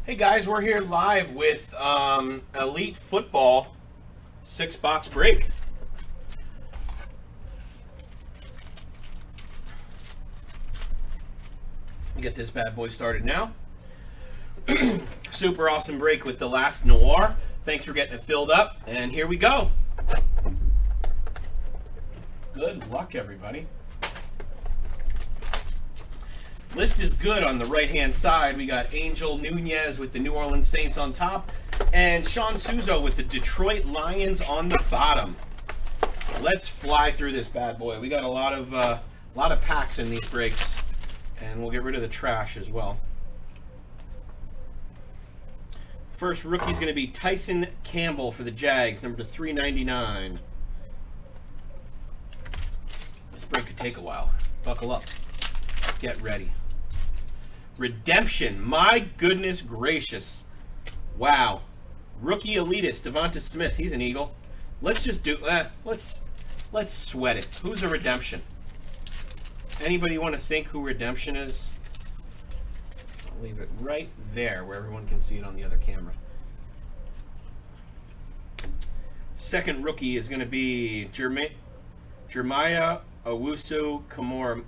Hey guys, we're here live with Elite Football 6-box break. Get this bad boy started now. Super awesome break with the last Noir. Thanks for getting it filled up, and here we go. Good luck, everybody. List is good on the right-hand side. We got Angel Nunez with the New Orleans Saints on top, and Sean Souza with the Detroit Lions on the bottom. Let's fly through this bad boy. We got a lot of packs in these breaks, and we'll get rid of the trash as well. First rookie is going to be Tyson Campbell for the Jags, number to 399. This break could take a while. Buckle up. Get ready. Redemption. My goodness gracious. Wow. Rookie elitist, Devonta Smith. He's an Eagle. Let's just do let's sweat it. Who's a redemption? Anybody want to think who redemption is? I'll leave it right there where everyone can see it on the other camera. Second rookie is going to be Jeremiah Owusu-Koramoah.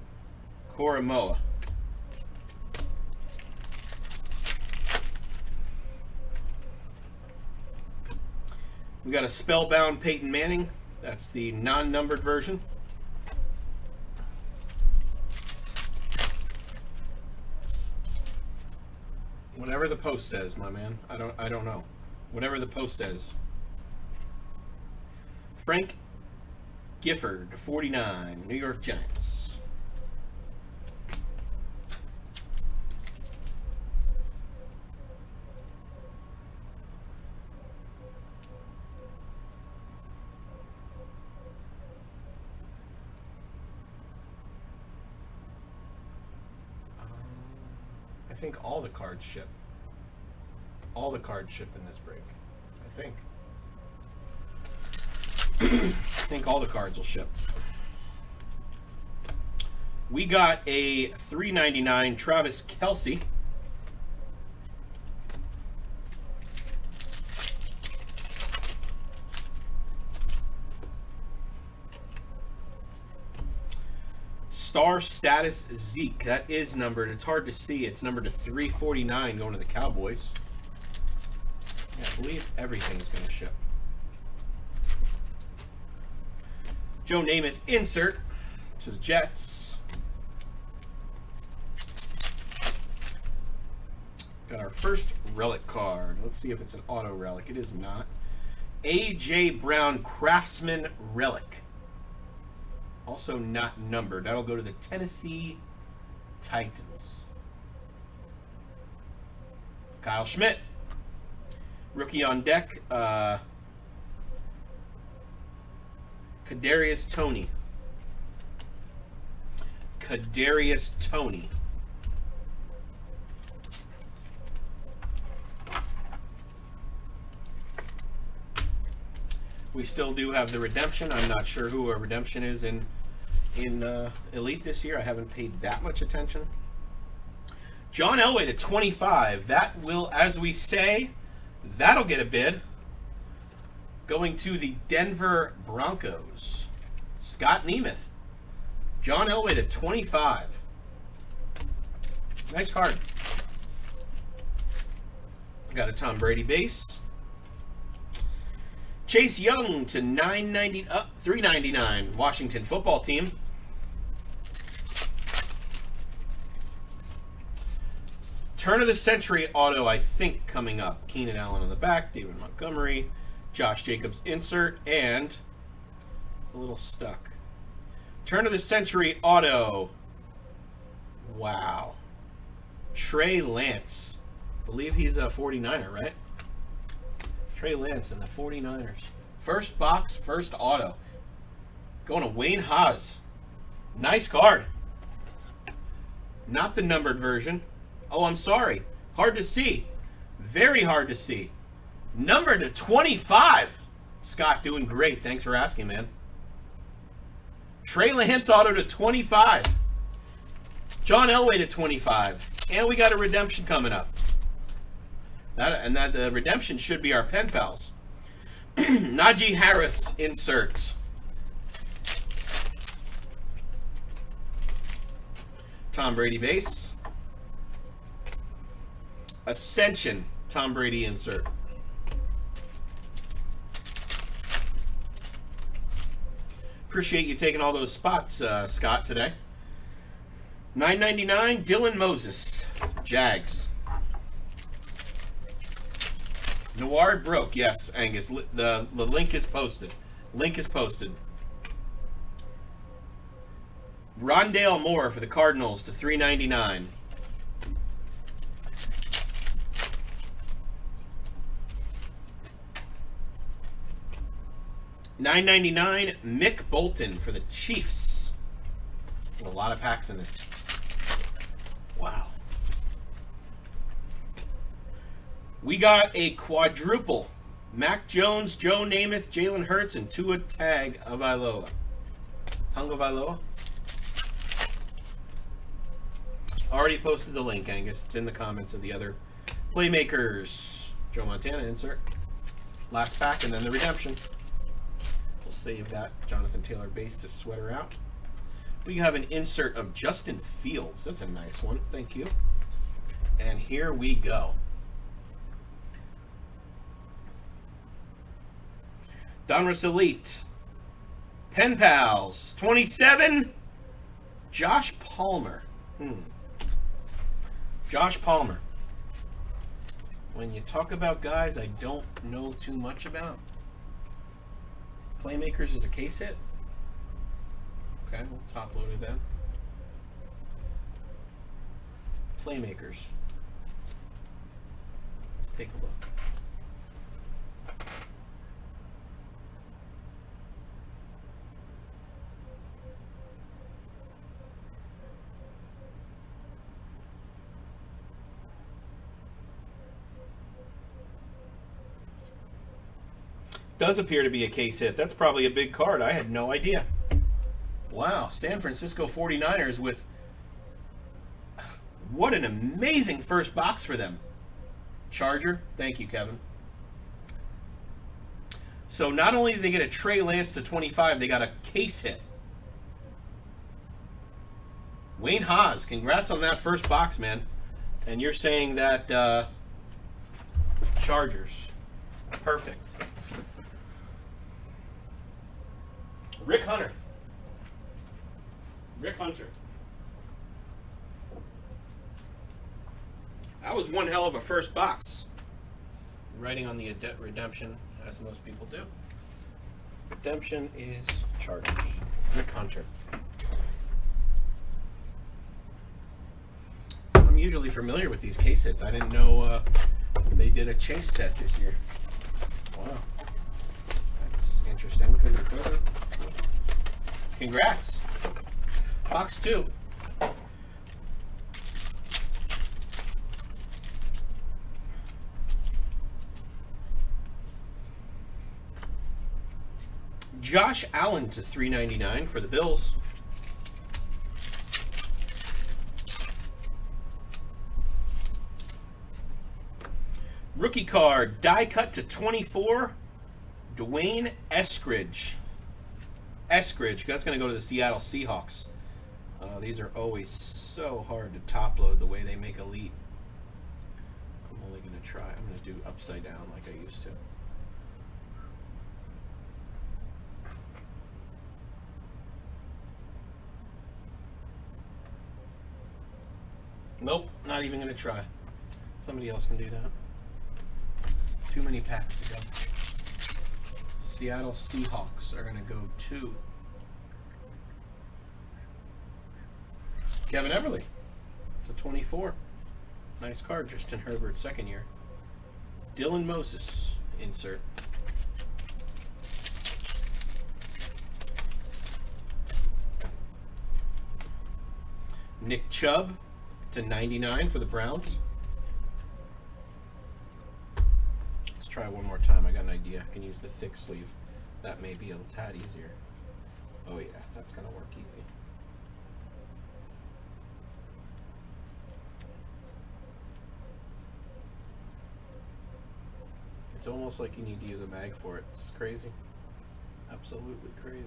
We got a spellbound Peyton Manning. That's the non-numbered version. Whatever the post says, my man. I don't know. Whatever the post says. Frank Gifford, 49, New York Giants. I think all the cards ship. All the cards ship in this break. I think. I think all the cards will ship. We got a $3.99 Travis Kelce. Star Status Zeke. That is numbered. It's hard to see. It's numbered to 349 going to the Cowboys. Yeah, I believe everything's going to ship. Joe Namath insert to the Jets. Got our first relic card. Let's see if it's an auto relic. It is not. A.J. Brown Craftsman Relic. Also not numbered. That'll go to the Tennessee Titans. Kyle Schmidt. Rookie on deck. Kadarius Toney. Kadarius Toney. We still do have the redemption. I'm not sure who our redemption is in Elite this year. I haven't paid that much attention. John Elway to 25. That will, as we say, that'll get a bid. Going to the Denver Broncos. Scott Nemeth. John Elway to 25. Nice card. Got a Tom Brady base. Chase Young to $3.99. Washington Football Team. Turn of the Century auto, I think, coming up. Keenan Allen on the back. David Montgomery. Josh Jacobs insert, and a little stuck. Turn of the Century auto. Wow. Trey Lance. I believe he's a 49er, right? Trey Lance and the 49ers. First box, first auto. Going to Wayne Haas. Nice card. Not the numbered version. Oh, I'm sorry. Hard to see. Very hard to see. Number to 25. Scott, doing great. Thanks for asking, man. Trey Lance auto to 25. John Elway to 25. And we got a redemption coming up. That redemption should be our pen pals. Najee Harris insert. Tom Brady base. Ascension Tom Brady insert. Appreciate you taking all those spots, Scott, today. $9.99 Dylan Moses, Jags. Noir broke, yes, Angus. The link is posted. Link is posted. Rondale Moore for the Cardinals to $3.99. $9.99 Mick Bolton for the Chiefs. A lot of packs in this. Wow. We got a quadruple. Mac Jones, Joe Namath, Jalen Hurts, and Tua Tagovailoa. Tagovailoa. Already posted the link, Angus. It's in the comments of the other playmakers. Joe Montana insert. Last pack, and then the redemption. We'll save that Jonathan Taylor base to sweater out. We have an insert of Justin Fields. That's a nice one. Thank you. And here we go. Donruss Elite. Pen Pals. 27. Josh Palmer. Josh Palmer. When you talk about guys I don't know too much about. Playmakers is a case hit. Okay, we'll top load it then. Playmakers. Let's take a look. Does appear to be a case hit. That's probably a big card. I had no idea. Wow, San Francisco 49ers with... What an amazing first box for them. Charger. Thank you, Kevin. So not only did they get a Trey Lance to 25, they got a case hit. Wayne Haas, congrats on that first box, man. And you're saying that Chargers. Perfect. Rick Hunter. Rick Hunter. That was one hell of a first box. Writing on the redemption, as most people do. Redemption is Chargers. Rick Hunter. I'm usually familiar with these case hits. I didn't know they did a chase set this year. Wow. That's interesting. Congrats. Box 2. Josh Allen to $3.99 for the Bills. Rookie card, die cut to 24, Dwayne Eskridge. Eskridge, that's going to go to the Seattle Seahawks. These are always so hard to top load the way they make Elite. I'm only going to try. I'm going to do upside down like I used to. Nope, not even going to try. Somebody else can do that. Too many packs to go. Seattle Seahawks are going to go to Kevin Everly to 24. Nice card, Justin Herbert, second year. Dylan Moses, insert. Nick Chubb to 99 for the Browns. Let's try one more time. I got an idea. I can use the thick sleeve. That may be a tad easier. Oh yeah, that's going to work easy. It's almost like you need to use a mag for it. It's crazy. Absolutely crazy.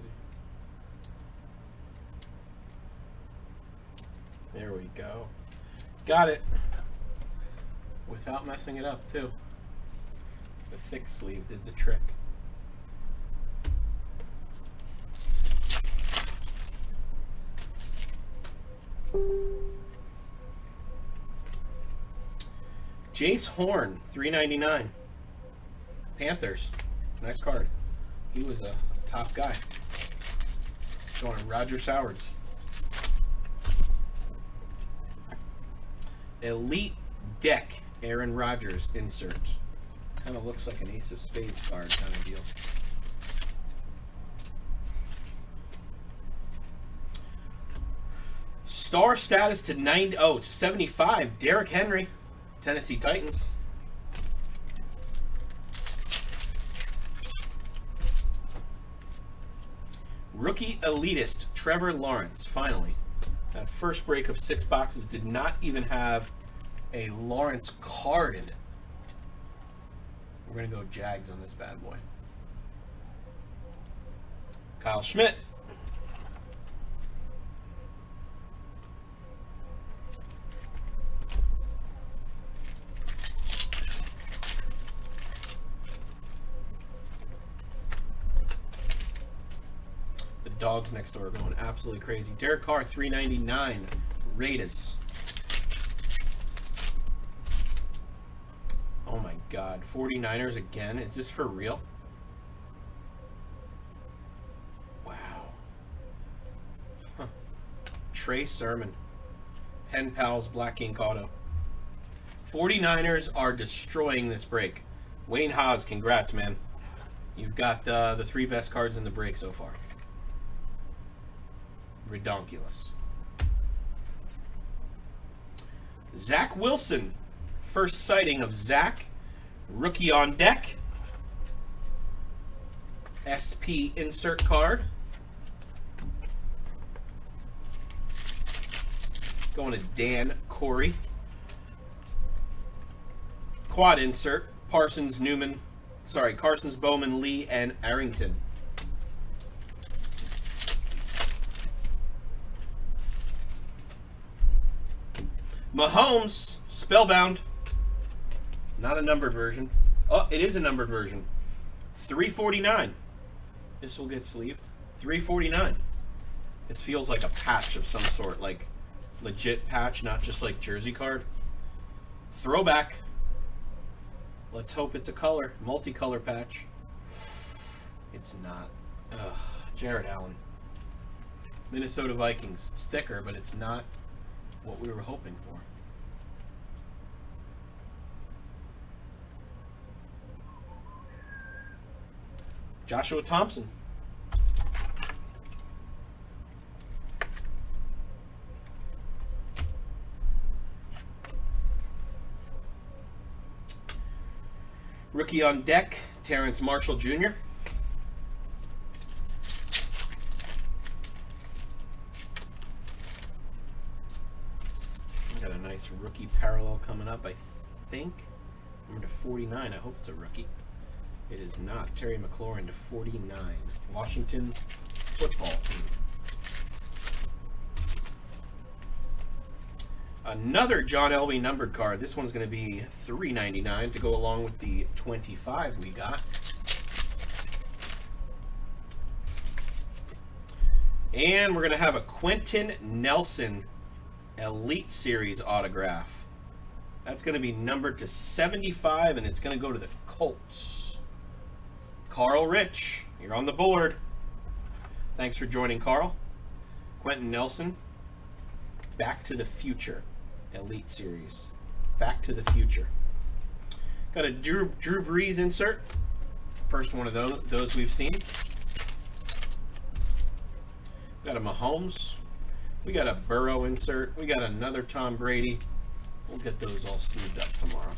There we go. Got it. Without messing it up, too. The thick sleeve did the trick. Jace Horn, $3.99. Panthers. Nice card. He was a top guy. Going to Roger Sowards. Elite Deck. Aaron Rodgers insert. Kind of looks like an Ace of Spades card kind of deal. Star status to 90. Oh, to 75. Derrick Henry. Tennessee Titans. Rookie Elitist, Trevor Lawrence, finally. That first break of 6 boxes did not even have a Lawrence card in it. We're going to go Jags on this bad boy. Kyle Schmidt. Dogs next door are going absolutely crazy. Derek Carr, $3.99. Raiders. Oh my God. 49ers again. Is this for real? Wow. Huh. Trey Sermon. Pen Pals Black Ink Auto. 49ers are destroying this break. Wayne Haas, congrats, man. You've got the 3 best cards in the break so far. Redonkulous. Zach Wilson. First sighting of Zach. Rookie on deck. SP insert card. Going to Dan Corey. Quad insert. Parsons, Newman. Sorry, Carson's, Bowman, Lee, and Arrington. Mahomes, Spellbound. Not a numbered version. Oh, it is a numbered version. $3.49. This will get sleeved. $3.49. This feels like a patch of some sort, like legit patch, not just like jersey card. Throwback. Let's hope it's a color, multicolor patch. It's not. Ugh, Jared Allen. Minnesota Vikings. It's thicker, but it's not what we were hoping for. Joshua Thompson. Rookie on deck, Terrence Marshall Jr. Got a nice rookie parallel coming up, I think. Number to 49, I hope it's a rookie. It is not. Terry McLaurin to 49. Washington football team. Another John Elway numbered card. This one's going to be $3.99 to go along with the 25 we got. And we're going to have a Quentin Nelson Elite Series autograph. That's going to be numbered to 75, and it's going to go to the Colts. Carl Rich, you're on the board. Thanks for joining, Carl. Quentin Nelson, Back to the Future Elite Series. Back to the Future. Got a Drew Brees insert. First one of those we've seen. Got a Mahomes. We got a Burrow insert. We got another Tom Brady. We'll get those all sleeved up tomorrow.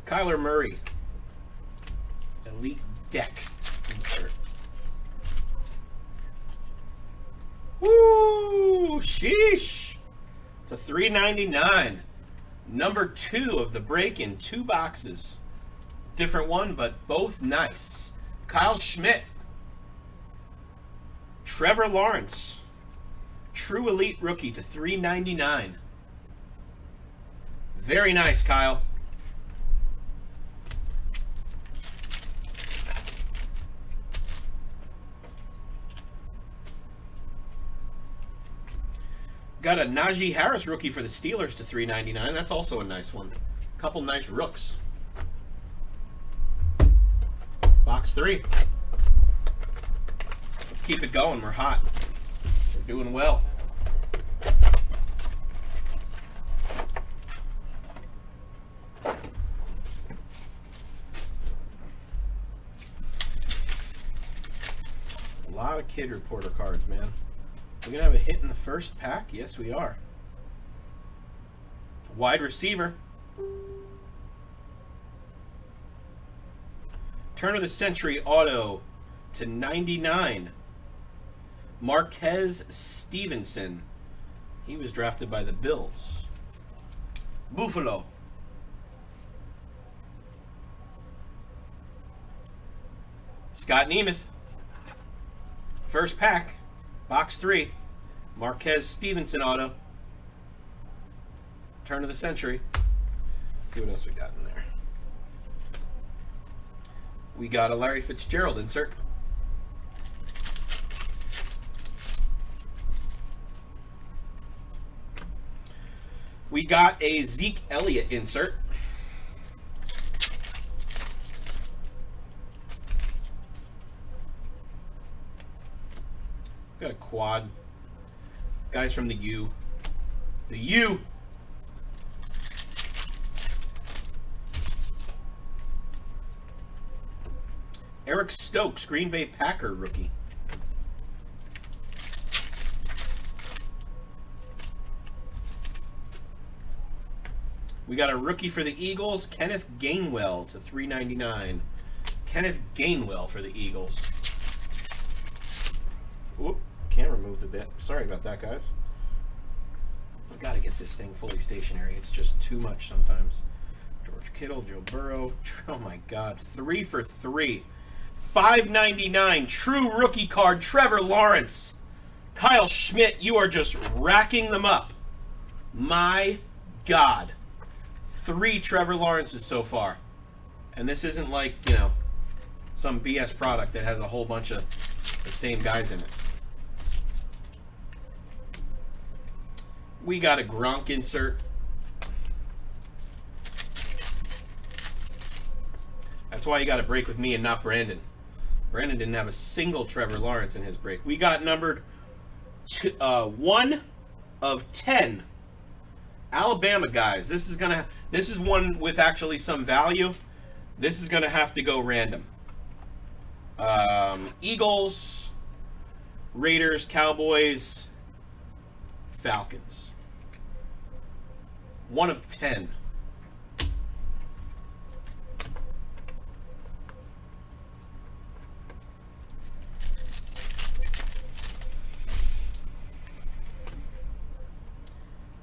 Kyler Murray. Elite Deck insert. Sheesh. To $3.99. Number 2 of the break in 2 boxes. Different one, but both nice. Kyle Schmidt. Trevor Lawrence. True Elite Rookie to $3.99. Very nice, Kyle. Got a Najee Harris rookie for the Steelers to $3.99. That's also a nice one. Couple nice rooks. Box 3. Let's keep it going. We're hot. We're doing well. A lot of kid reporter cards, man. We're going to have a hit in the first pack? Yes, we are. Wide receiver. Turn of the Century auto to 99. Marquez Stevenson. He was drafted by the Bills. Buffalo. Scott Nemeth. First pack. Box 3. Marquez Stevenson auto. Turn of the Century. Let's see what else we got in there. We got a Larry Fitzgerald insert. We got a Zeke Elliott insert. Got a quad. Guys from the U. The U. Eric Stokes, Green Bay Packer rookie. We got a rookie for the Eagles, Kenneth Gainwell to $3.99. Kenneth Gainwell for the Eagles. Whoop, can't remove the bit. Sorry about that, guys. I've got to get this thing fully stationary. It's just too much sometimes. George Kittle, Joe Burrow. Oh my God, 3 for 3. $5.99. True rookie card, Trevor Lawrence. Kyle Schmidt, you are just racking them up. My God. 3 Trevor Lawrences so far. And this isn't like, you know, some BS product that has a whole bunch of the same guys in it. We got a Gronk insert. That's why you got to break with me and not Brandon. Brandon didn't have a single Trevor Lawrence in his break. We got numbered 1 of 10. Alabama guys. This is one with actually some value. This is gonna have to go random. Eagles, Raiders, Cowboys, Falcons. 1 of 10.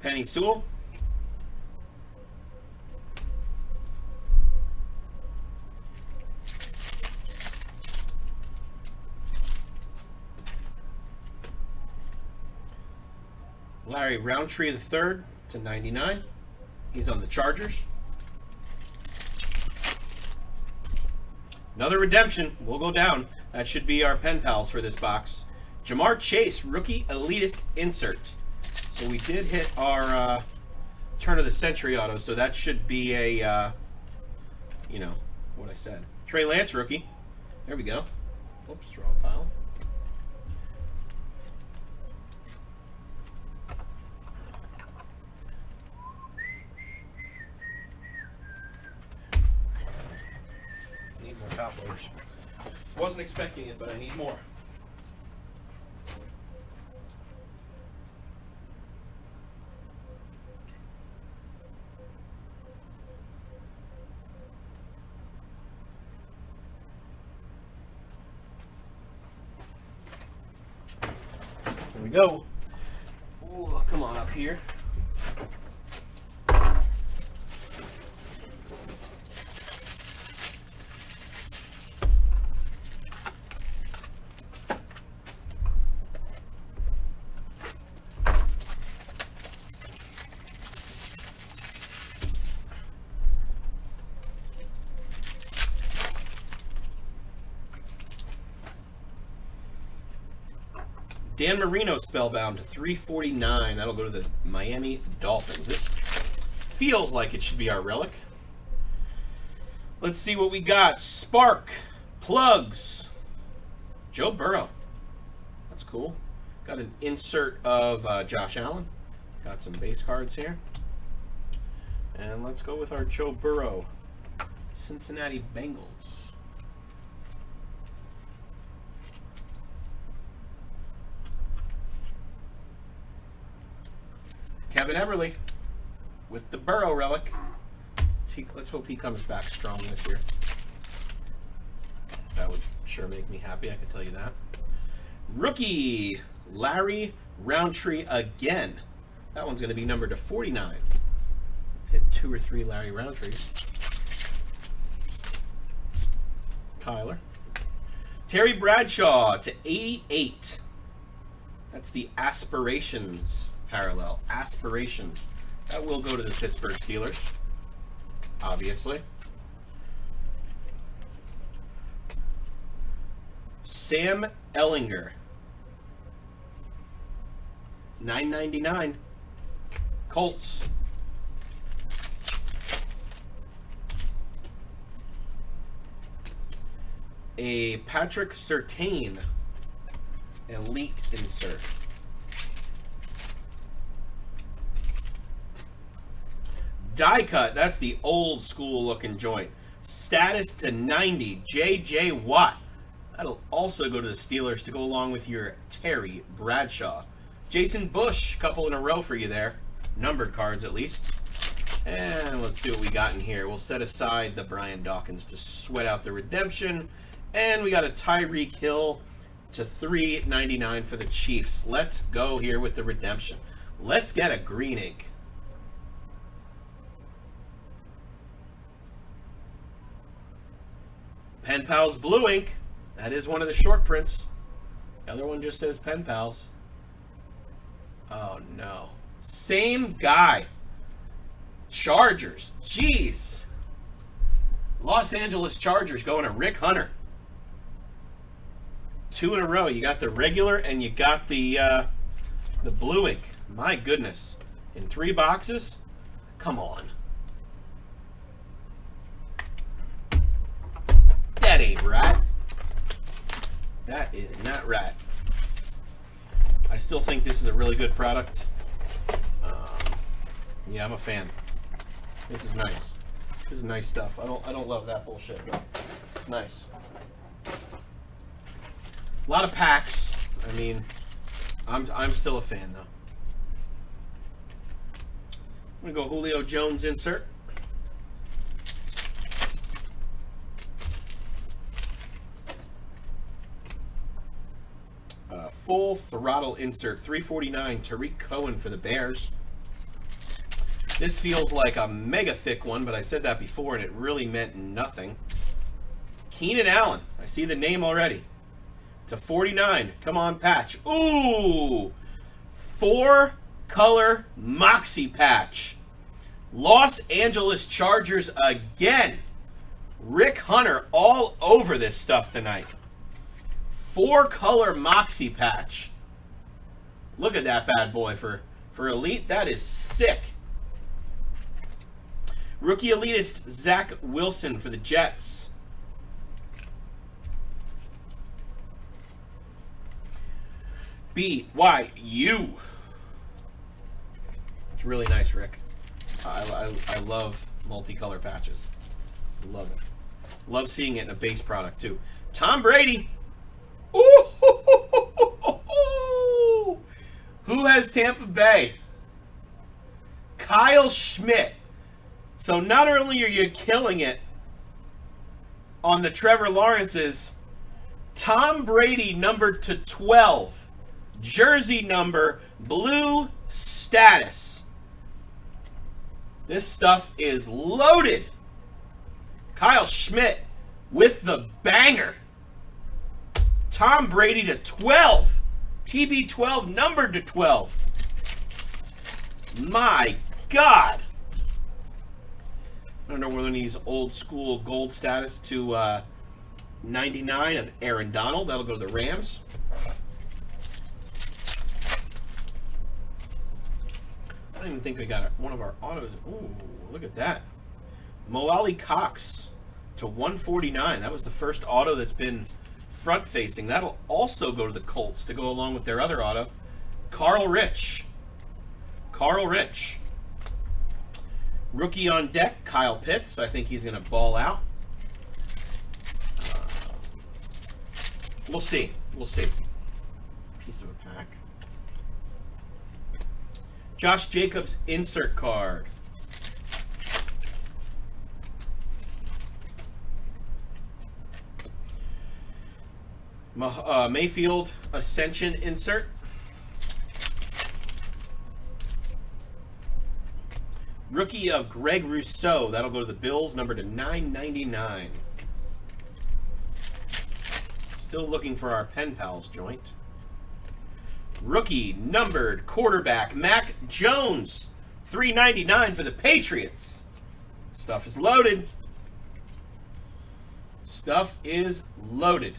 Penny Sewell. Larry Roundtree III to 99. He's on the Chargers. Another redemption. We'll go down. That should be our pen pals for this box. Jamar Chase, rookie elitist insert. So we did hit our turn of the century auto, so that should be a, you know, what I said. Trey Lance rookie. There we go. Oops, wrong pile. Need more top loaders. Wasn't expecting it, but I need more. Here we go. Oh, come on up here. Dan Marino spellbound to 349. That'll go to the Miami Dolphins. It feels like it should be our relic. Let's see what we got. Spark. Plugs. Joe Burrow. That's cool. Got an insert of Josh Allen. Got some base cards here. And let's go with our Joe Burrow. Cincinnati Bengals. Kevin Everly with the Burrow relic. Let's hope he comes back strong this year. That would sure make me happy, I can tell you that. Rookie, Larry Roundtree again. That one's going to be numbered to 49. Hit 2 or 3 Larry Roundtrees. Kyler. Terry Bradshaw to 88. That's the Aspirations parallel. Aspirations. That will go to the Pittsburgh Steelers, obviously. Sam Ellinger. $9.99. Colts. A Patrick Surtain Elite insert. Die cut, that's the old school looking joint. Status to 90, J.J. Watt. That'll also go to the Steelers to go along with your Terry Bradshaw. Jason Bush, couple in a row for you there. Numbered cards at least. And let's see what we got in here. We'll set aside the Brian Dawkins to sweat out the redemption. And we got a Tyreek Hill to $3.99 for the Chiefs. Let's go here with the redemption. Let's get a green ink. Pen Pals Blue Ink. That is one of the short prints. The other one just says Pen Pals. Oh no. Same guy. Chargers. Jeez. Los Angeles Chargers going to Rick Hunter. 2 in a row. You got the regular and you got the blue ink. My goodness. In 3 boxes? Come on. That ain't right. That is not right. I still think this is a really good product. Yeah, I'm a fan. This is nice. This is nice stuff. I don't love that bullshit, but it's nice. A lot of packs. I mean, I'm still a fan though. I'm gonna go Julio Jones insert. Full throttle insert, 349, Tariq Cohen for the Bears. This feels like a mega thick one, but I said that before and it really meant nothing. Keenan Allen, I see the name already. To 49, come on patch. Ooh! 4-color Moxie patch. Los Angeles Chargers again. Rick Hunter all over this stuff tonight. 4-color Moxie patch. Look at that bad boy for Elite. That is sick. Rookie Elitist Zach Wilson for the Jets. BYU. It's really nice, Rick. I love multicolor patches. Love it. Love seeing it in a base product too. Tom Brady. Ooh, who has Tampa Bay? Kyle Schmidt. So not only are you killing it on the Trevor Lawrence's, Tom Brady numbered to 12. Jersey number, blue status. This stuff is loaded. Kyle Schmidt with the banger. Tom Brady to 12. TB12 numbered to 12. My God. I don't know whether he's old school gold status to 99 of Aaron Donald. That'll go to the Rams. I don't even think we got one of our autos. Ooh, look at that. Moali Cox to 149. That was the first auto that's been front facing. That'll also go to the Colts to go along with their other auto. Carl Rich. Carl Rich. Rookie on deck, Kyle Pitts. I think he's going to ball out. We'll see. We'll see. Piece of a pack. Josh Jacobs insert card. Mayfield Ascension insert. Rookie of Greg Rousseau. That'll go to the Bills, number to 999. Still looking for our pen pals joint. Rookie numbered quarterback Mac Jones, 399 for the Patriots. Stuff is loaded. Stuff is loaded.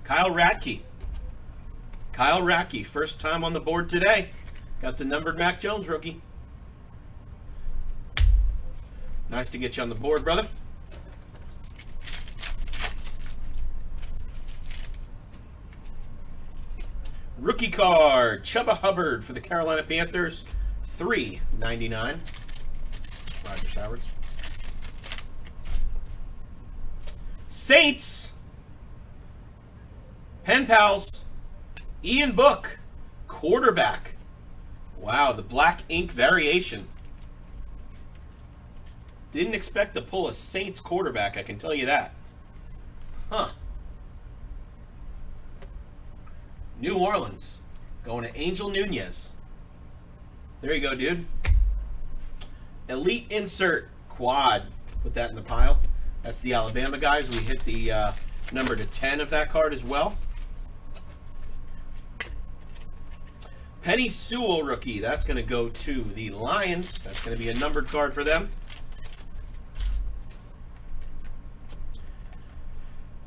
Kyle Ratke. Kyle Ratke, first time on the board today. Got the numbered Mac Jones rookie. Nice to get you on the board, brother. Rookie card, Chuba Hubbard for the Carolina Panthers, $3.99. Roger Showards. Saints. Pen pals. Ian Book, quarterback. Wow, the black ink variation. Didn't expect to pull a Saints quarterback, I can tell you that. Huh. New Orleans. Going to Angel Nunez. There you go, dude. Elite insert quad. Put that in the pile. That's the Alabama guys. We hit the number to 10 of that card as well. Penny Sewell rookie. That's going to go to the Lions. That's going to be a numbered card for them.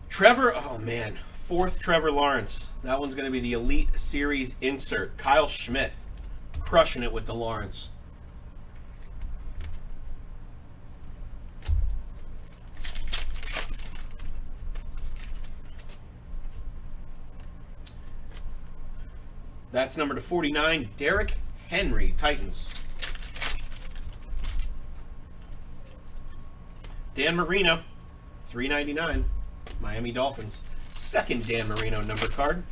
Trevor, oh man, fourth Trevor Lawrence. That one's going to be the Elite Series insert. Kyle Schmidt, crushing it with the Lawrence. That's number to 49, Derrick Henry, Titans. Dan Marino, $3.99. Miami Dolphins. Second Dan Marino number card.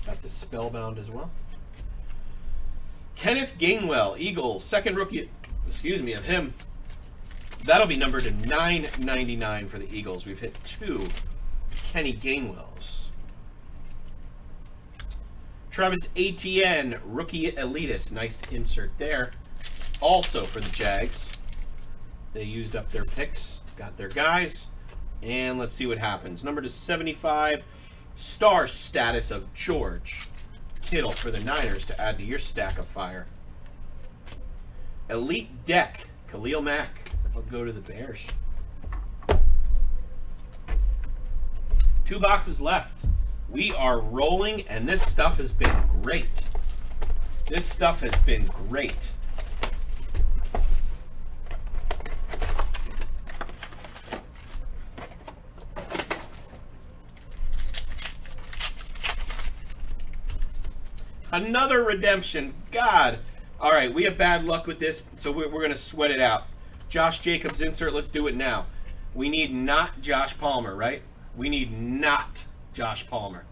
Got the Spellbound as well. Kenneth Gainwell, Eagles. Second rookie, excuse me, of him. That'll be numbered to $9.99 for the Eagles. We've hit 2 Kenny Gainwells. Travis Etienne, rookie elitist. Nice insert there. Also for the Jags. They used up their picks. Got their guys. And let's see what happens. Number to 75, star status of George Kittle for the Niners to add to your stack of fire. Elite deck, Khalil Mack. I'll go to the Bears. 2 boxes left. We are rolling, and this stuff has been great. This stuff has been great. Another redemption. God. All right, we have bad luck with this, so we're going to sweat it out. Josh Jacobs insert. Let's do it now. We need not Josh Palmer, right? We need not Josh Palmer.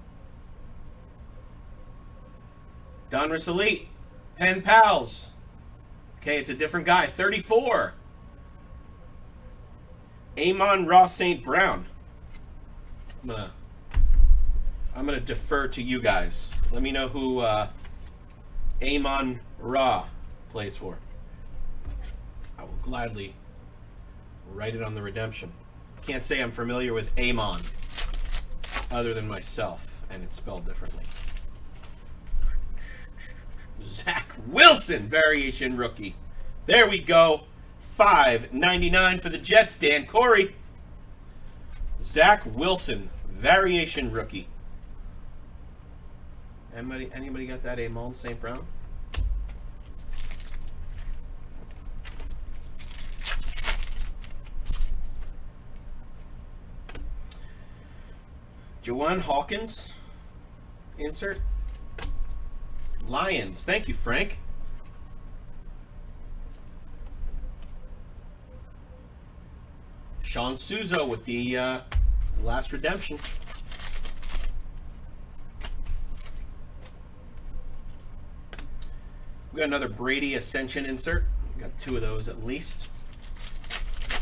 Donruss Elite. Pen Pals. Okay, it's a different guy. 34. Amon-Ra St. Brown. I'm gonna defer to you guys. Let me know who Amon Ra plays for. I will gladly write it on the redemption. Can't say I'm familiar with Amon other than myself, and it's spelled differently. Zach Wilson, variation rookie. There we go. $5.99 for the Jets, Dan Corey. Zach Wilson, variation rookie. Anybody got that Amon St. Brown? Joanne Hawkins, insert. Lions, thank you, Frank. Sean Souza with the last redemption. We got another Brady Ascension insert. We got 2 of those at least.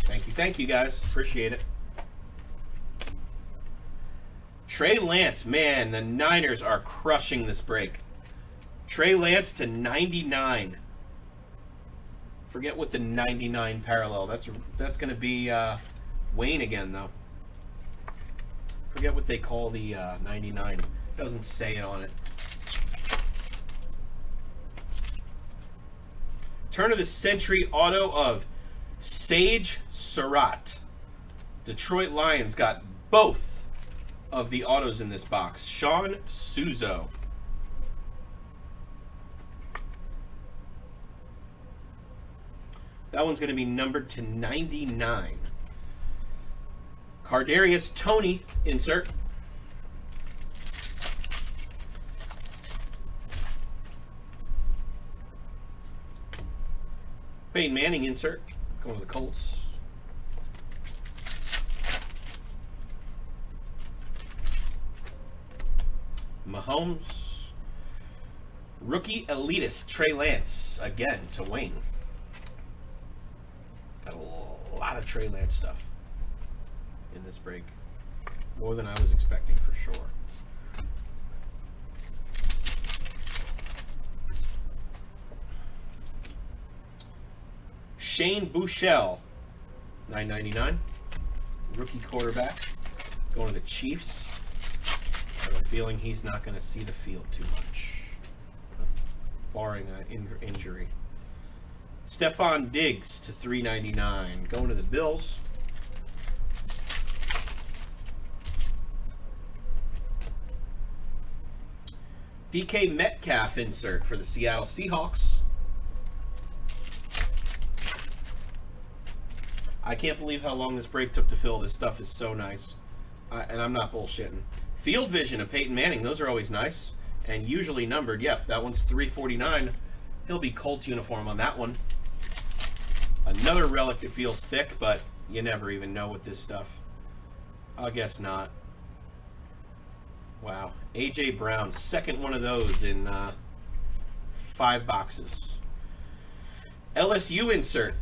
Thank you guys. Appreciate it. Trey Lance, man, the Niners are crushing this break. Trey Lance to 99. Forget what the 99 parallel. That's going to be Wayne again, though. Forget what they call the 99. Doesn't say it on it. Turn of the century auto of Sage Surratt. Detroit Lions got both of the autos in this box. Sean Souza. That one's going to be numbered to 99. Cardarius Tony, insert. Peyton Manning, insert. Going to the Colts. Mahomes. Rookie elitist Trey Lance, again, to Wayne. Got a lot of Trey Lance stuff in this break. More than I was expecting, for sure. Shane Buechele, $9.99. Rookie quarterback. Going to the Chiefs. I have a feeling he's not going to see the field too much, barring an injury. Stephon Diggs to $3.99. Going to the Bills. DK Metcalf insert for the Seattle Seahawks. I can't believe how long this break took to fill. This stuff is so nice. And I'm not bullshitting. Field Vision of Peyton Manning. Those are always nice. And usually numbered. Yep, that one's $3.49. He'll be Colts uniform on that one. Another relic that feels thick, but you never even know with this stuff. I guess not. Wow. A.J. Brown. Second one of those in 5 boxes. LSU insert.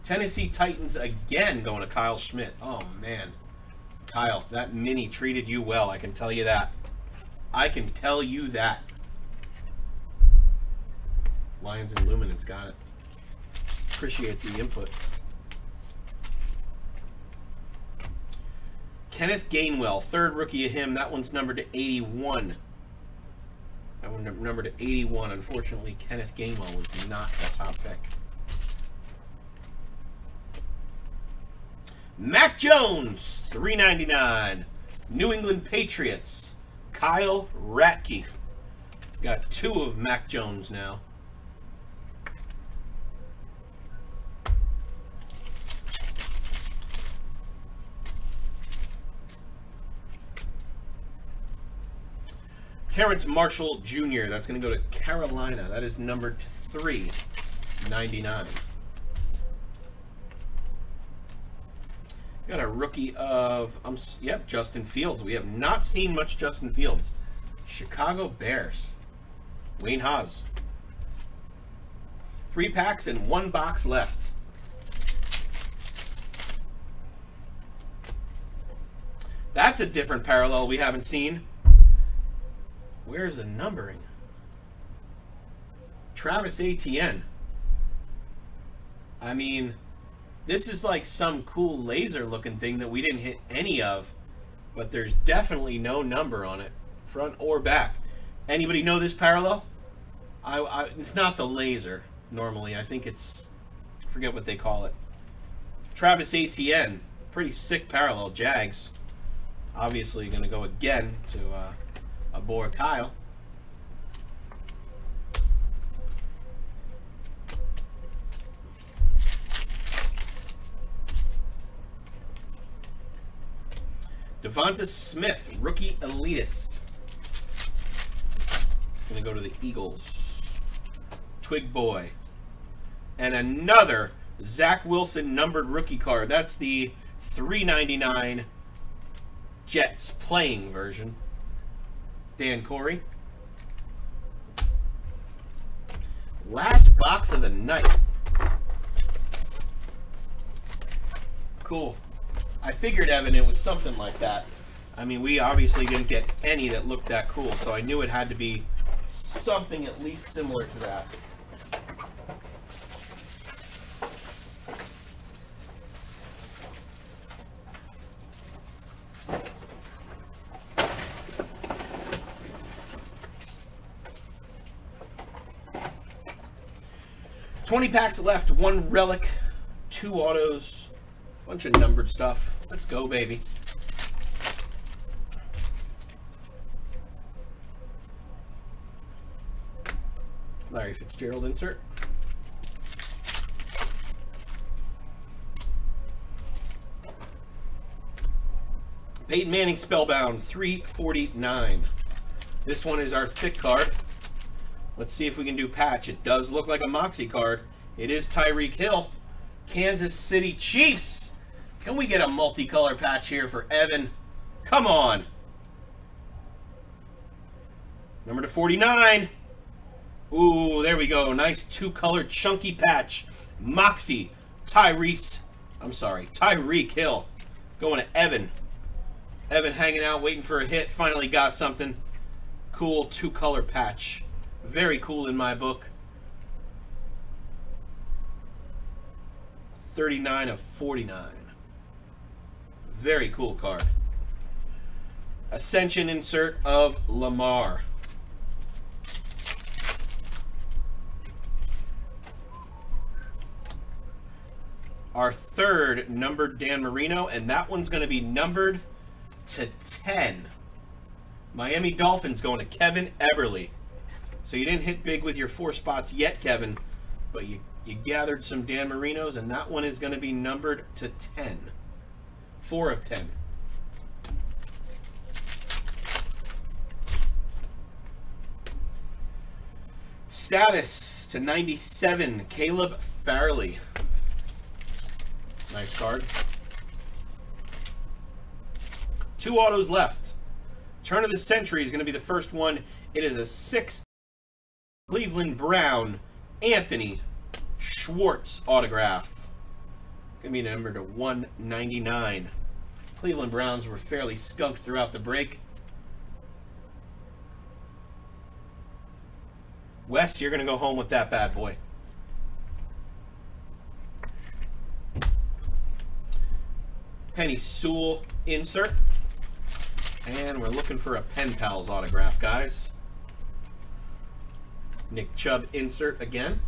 Tennessee Titans again, going to Kyle Schmidt. Oh, man. Kyle, that mini treated you well. I can tell you that. I can tell you that. Lions and Luminance got it. Appreciate the input. Kenneth Gainwell, third rookie of him. That one's numbered to 81. That one numbered to 81. Unfortunately, Kenneth Gainwell was not the top pick. Mac Jones, $3.99. New England Patriots, Kyle Ratke. Got 2 of Mac Jones now. Terrence Marshall Jr. That's going to go to Carolina. That is numbered to $3.99. Got a rookie of, yep, Justin Fields. We have not seen much Justin Fields. Chicago Bears. Wayne Haas. 3 packs and 1 box left. That's a different parallel we haven't seen. Where's the numbering? Travis Etienne. I mean, this is like some cool laser looking thing that we didn't hit any of, but there's definitely no number on it, front or back. Anybody know this parallel? It's not the laser normally. I think it's, I forget what they call it. Travis Etienne, pretty sick parallel. Jags, obviously going to go again to a boy Kyle. Devonta Smith, rookie elitist. Going to go to the Eagles. Twig Boy. And another Zach Wilson numbered rookie card. That's the $3.99 Jets playing version. Dan Corey. Last box of the night. Cool. I figured, Evan, it was something like that. I mean, we obviously didn't get any that looked that cool, so I knew it had to be something at least similar to that. $20 packs left, 1 relic, 2 autos, bunch of numbered stuff. Let's go, baby. Larry Fitzgerald insert. Peyton Manning Spellbound, 349. This one is our thick card. Let's see if we can do patch. It does look like a Moxie card. It is Tyreek Hill. Kansas City Chiefs. Can we get a multicolor patch here for Evan? Come on. Number to 49. Ooh, there we go. Nice 2-color chunky patch. Moxie. Tyreek Hill. Going to Evan. Evan hanging out, waiting for a hit. Finally got something. Cool 2-color patch. Very cool in my book. 39 of 49. Very cool card. Ascension insert of Lamar. Our third numbered Dan Marino, and that one's going to be numbered to 10. Miami Dolphins going to Kevin Eberly. So you didn't hit big with your 4 spots yet, Kevin, but you gathered some Dan Marinos, and that one is going to be numbered to 10. 4 of 10. Status to 97, Caleb Farley. Nice card. 2 autos left. Turn of the century is going to be the first one. It is a 6 Cleveland Brown Anthony Schwartz autograph. Going to be numbered to 199. Cleveland Browns were fairly skunked throughout the break. Wes, you're going to go home with that bad boy. Penny Sewell insert. And we're looking for a Pen Pals autograph, guys. Nick Chubb insert again.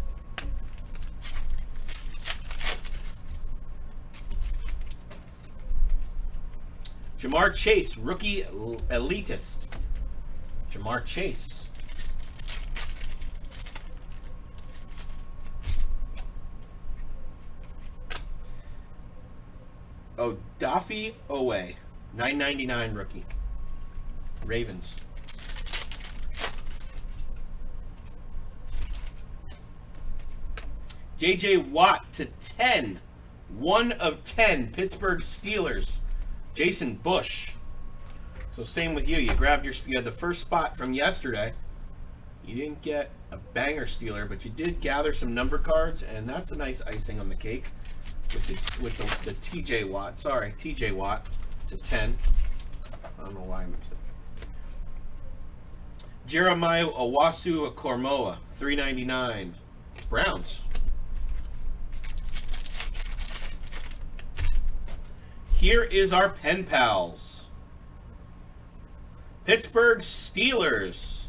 Jamar Chase, rookie elitist. Jamar Chase. Odafe Owe, $9.99 rookie. Ravens. J.J. Watt to 10. 1 of 10. Pittsburgh Steelers. Jason Bush. So same with you. You grabbed you had the first spot from yesterday. You didn't get a banger Steeler, but you did gather some number cards, and that's a nice icing on the cake with the T.J. Watt. Sorry, T.J. Watt to 10. I don't know why I'm upset. Jeremiah Owusu-Koramoah, $3.99. Browns. Here is our pen pals. Pittsburgh Steelers.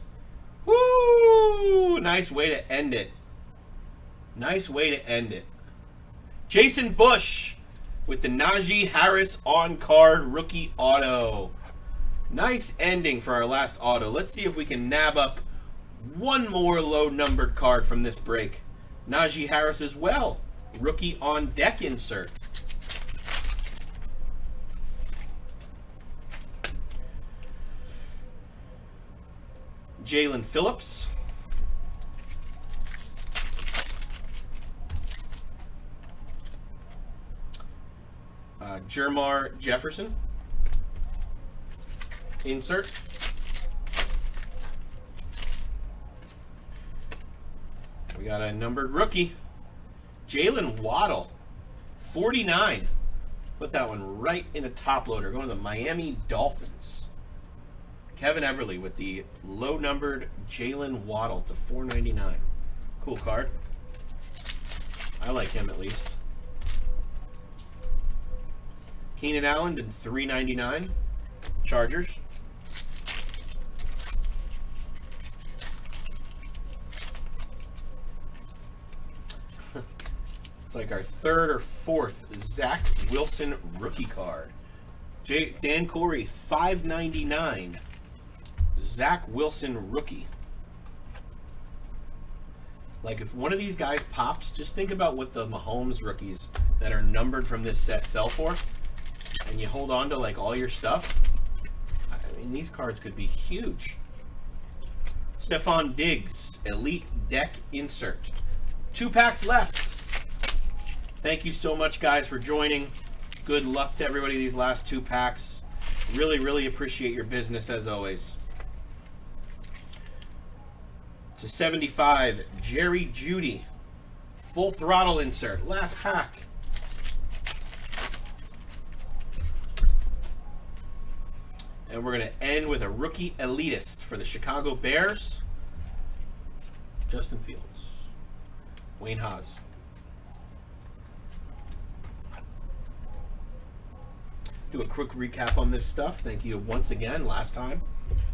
Woo! Nice way to end it. Nice way to end it. Jason Bush with the Najee Harris on-card rookie auto. Nice ending for our last auto. Let's see if we can nab up one more low-numbered card from this break. Najee Harris as well. Rookie on deck insert. Jalen Phillips. Jermar Jefferson. Insert. We got a numbered rookie. Jalen Waddle. 49. Put that one right in a top loader. Going to the Miami Dolphins. Kevin Everly with the low-numbered Jalen Waddle to $4.99. Cool card. I like him at least. Keenan Allen to $3.99. Chargers. It's like our third or fourth Zach Wilson rookie card. Dan Corey, $5.99. Zach Wilson rookie. Like, if one of these guys pops, just think about what the Mahomes rookies that are numbered from this set sell for, and you hold on to like all your stuff. I mean, these cards could be huge. Stephon Diggs, Elite Deck Insert. 2 packs left. Thank you so much, guys, for joining. Good luck to everybody these last 2 packs. Really, really appreciate your business as always. To 75, Jerry Jeudy. Full throttle insert. Last pack. And we're going to end with a rookie elitist for the Chicago Bears. Justin Fields. Wayne Haas. Do a quick recap on this stuff. Thank you once again, last time.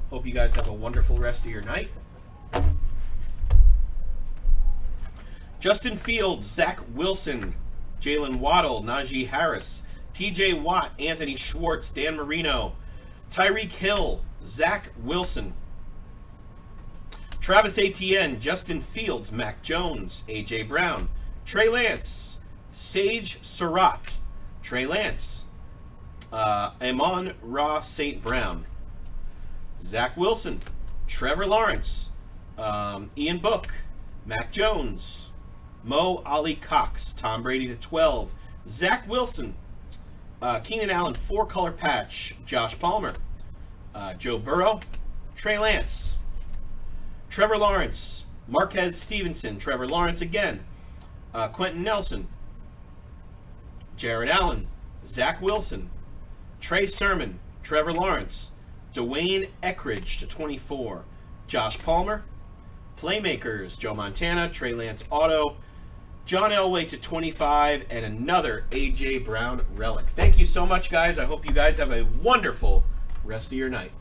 Hope you guys have a wonderful rest of your night. Justin Fields, Zach Wilson, Jalen Waddle, Najee Harris, TJ Watt, Anthony Schwartz, Dan Marino, Tyreek Hill, Zach Wilson, Travis Etienne, Justin Fields, Mac Jones, AJ Brown, Trey Lance, Sage Surratt, Trey Lance, Amon-Ra St. Brown, Zach Wilson, Trevor Lawrence, Ian Book, Mac Jones, Mo Ali Cox, Tom Brady to 12, Zach Wilson, Keenan Allen 4-color patch, Josh Palmer, Joe Burrow, Trey Lance, Trevor Lawrence, Marquez Stevenson, Trevor Lawrence again, Quentin Nelson, Jared Allen, Zach Wilson, Trey Sermon, Trevor Lawrence, Dwayne Eckridge to 24, Josh Palmer, Playmakers, Joe Montana, Trey Lance Auto, John Elway to 25, and another A.J. Brown relic. Thank you so much, guys. I hope you guys have a wonderful rest of your night.